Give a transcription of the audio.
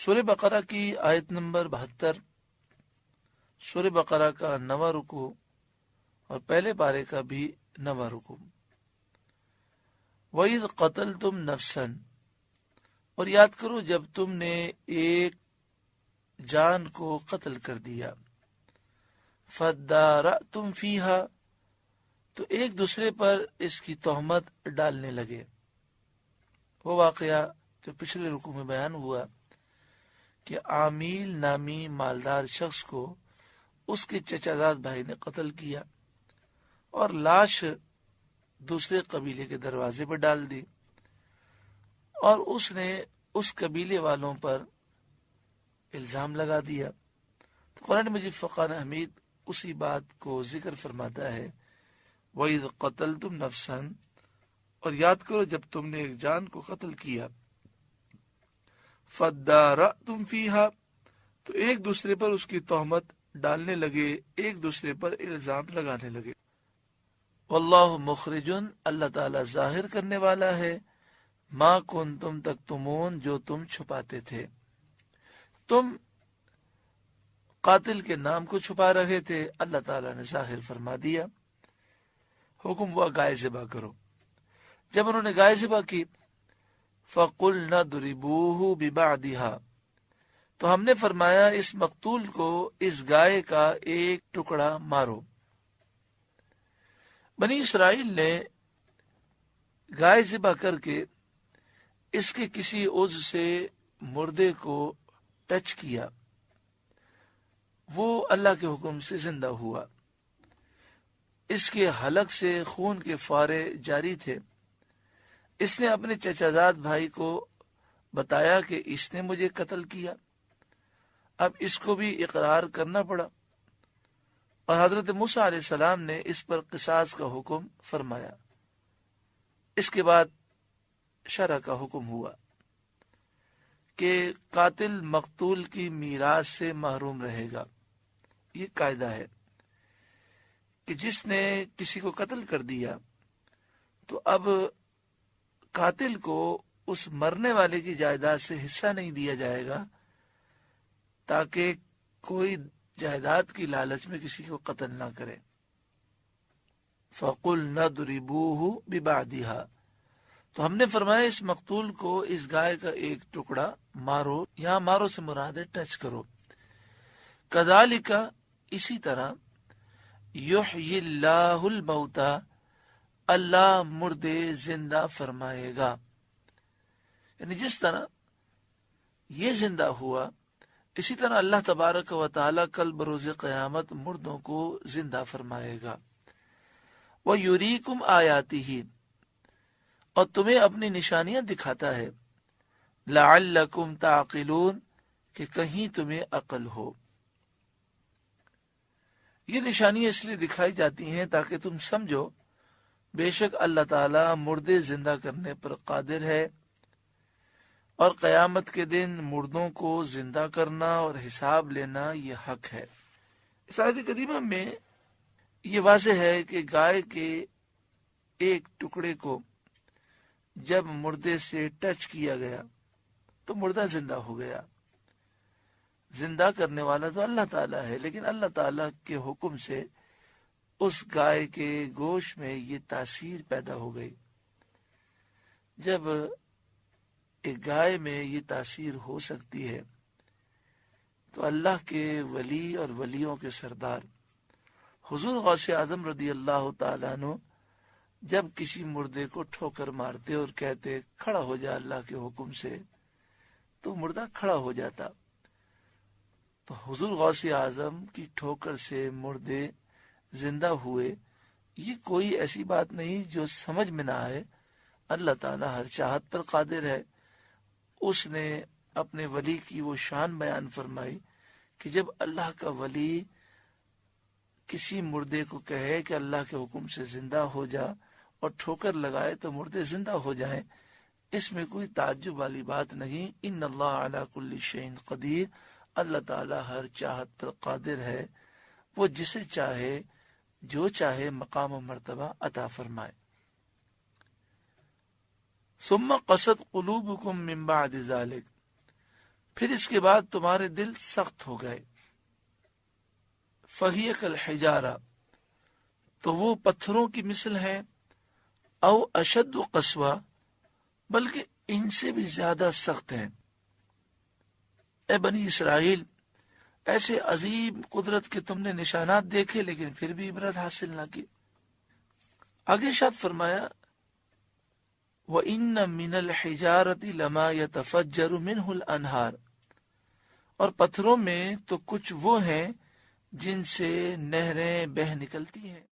سورہ بقرہ کی آیت نمبر 72، سورہ بقرہ کا 9واں رکوع اور پہلے پارے کا بھی 9واں رکوع۔ وَإِذْ قَتَلْتُمْ نَفْسًا، اور یاد کرو جب تم نے ایک جان کو قتل کر دیا، فَادَّارَأْتُمْ فِيهَا، تو ایک دوسرے پر اس کی تہمت ڈالنے لگے۔ وہ واقعہ جو پچھلے رکوع میں بیان ہوا کہ عامیل نامی مالدار شخص کو اس کے چچا زاد بھائی نے قتل کیا اور لاش دوسرے قبیلے کے دروازے پر ڈال دی، اور اس نے اس قبیلے والوں پر الزام لگا دیا۔ تو قرآن مجید فرقان حمید اسی بات کو ذکر فرماتا ہے، وَإِذْ قَتَلْتُمْ نَفْسًا، اور یاد کرو جب تم نے ایک جان کو قتل کیا، فَادَّارَأْتُمْ فِيهَا، تو ایک دوسرے پر اس کی تہمت ڈالنے لگے، ایک دوسرے پر الزام لگانے لگے۔ واللہ مخرجن، اللہ تعالی ظاہر کرنے والا ہے، ما کنتم تکتمون، جو تم چھپاتے تھے۔ تم قاتل کے نام کو چھپا رہے تھے، اللہ تعالی نے ظاہر فرما دیا۔ حکم ہوا گائے ذبح کرو۔ جب انہوں نے گائے ذبح کی، فَقُلْنَا اضْرِبُوهُ بِبَعْضِهَا، تو ہم نے فرمایا اس مقتول کو اس گائے کا ایک ٹکڑا مارو۔ بنی اسرائیل نے گائے ذبح کر کے اس کے کسی عضو سے مردے کو ٹچ کیا، وہ اللہ کے حکم سے زندہ ہوا۔ اس کے حلق سے خون کے فوارے جاری تھے۔ اس نے اپنے چچا زاد بھائی کو بتایا کہ اس نے مجھے قتل کیا۔ اب اس کو بھی اقرار کرنا پڑا، اور حضرت موسیٰ علیہ السلام نے اس پر قصاص کا حکم فرمایا۔ اس کے بعد شرع کا حکم ہوا کہ قاتل مقتول کی میراث سے محروم رہے گا۔ یہ قاعدہ ہے کہ جس نے کسی کو قتل کر دیا تو اب قاتل کو اس مرنے والے کی جائیداد سے حصہ نہیں دیا جائے گا، تاکہ کوئی جائیداد کی لالچ میں کسی کو قتل نہ کرے۔ فَقُلْنَا اضْرِبُوهُ بِبَعْضِهَا، تو ہم نے فرمایا اس مقتول کو اس گائے کا ایک ٹکڑا مارو، یہاں مارو سے مراد ہے ٹچ کرو۔ كَذَلِكَ، اسی طرح، يُحْيِي اللَّهُ الْمَوْتَى، اللہ مردے زندہ فرمائے گا۔ یعنی جس طرح یہ زندہ ہوا، اسی طرح اللہ تبارک و تعالی کل بروز قیامت مردوں کو زندہ فرمائے گا۔ وَيُرِيكُمْ آيَاتِهِ، اور تمہیں اپنی نشانیاں دکھاتا ہے، لَعَلَّكُمْ تَعْقِلُونَ، کہ کہیں تمہیں عقل ہو۔ یہ نشانیاں اس لیے دکھائی جاتی ہیں تاکہ تم سمجھو بے شک اللہ تعالی مردے زندہ کرنے پر قادر ہے، اور قیامت کے دن مردوں کو زندہ کرنا اور حساب لینا یہ حق ہے۔ اس آیت کریمہ میں یہ واضح ہے کہ گائے کے ایک ٹکڑے کو جب مردے سے ٹچ کیا گیا تو مردہ زندہ ہو گیا۔ زندہ کرنے والا تو اللہ تعالیٰ ہے، لیکن اللہ تعالیٰ کے حکم سے اس گائے کے گوشت میں یہ تاثیر پیدا ہو گئی۔ جب ایک گائے میں یہ تاثیر ہو سکتی ہے تو اللہ کے ولی اور ولیوں کے سردار حضور غوث اعظم رضی اللہ تعالیٰ عنہ جب کسی مردے کو ٹھوکر مارتے اور کہتے کھڑا ہو جا اللہ کے حکم سے، تو مردہ کھڑا ہو جاتا۔ تو حضور غوث اعظم کی ٹھوکر سے مردے زندہ ہوئے، یہ کوئی ایسی بات نہیں جو سمجھ میں نہ آئے۔ اللہ تعالیٰ ہر چاہت پر قادر ہے۔ اس نے اپنے ولی کی وہ شان بیان فرمائی کہ جب اللہ کا ولی کسی مردے کو کہے کہ اللہ کے حکم سے زندہ ہو جا اور ٹھوکر لگائے تو مردے زندہ ہو جائیں، اس میں کوئی تعجب والی بات نہیں۔ ان اللہ علی کل شیء قدیر، اللہ تعالیٰ ہر چاہت پر قادر ہے، وہ جسے چاہے جو چاہے مقام و مرتبہ عطا فرمائے۔ ثم قست قلوبکم من بعد ذلک، پھر اس کے بعد تمہارے دل سخت ہو گئے. فہی کالحجارہ، تو وہ پتھروں کی مثل ہے، او اشد قسوہ، بلکہ ان سے بھی زیادہ سخت ہیں. اے بنی اسرائیل، ایسے عظیم قدرت کے تم نے نشانات دیکھے لیکن پھر بھی عبرت حاصل نہ کی. آگے ارشاد فرمایا وَإِنَّ مِنَ الْحِجَارَةِ لَمَا يَتَفَجَّرُ مِنْهُ الْأَنْهَارُ، اور پتھروں میں تو کچھ وہ ہیں جن سے نہریں بہہ نکلتی ہیں.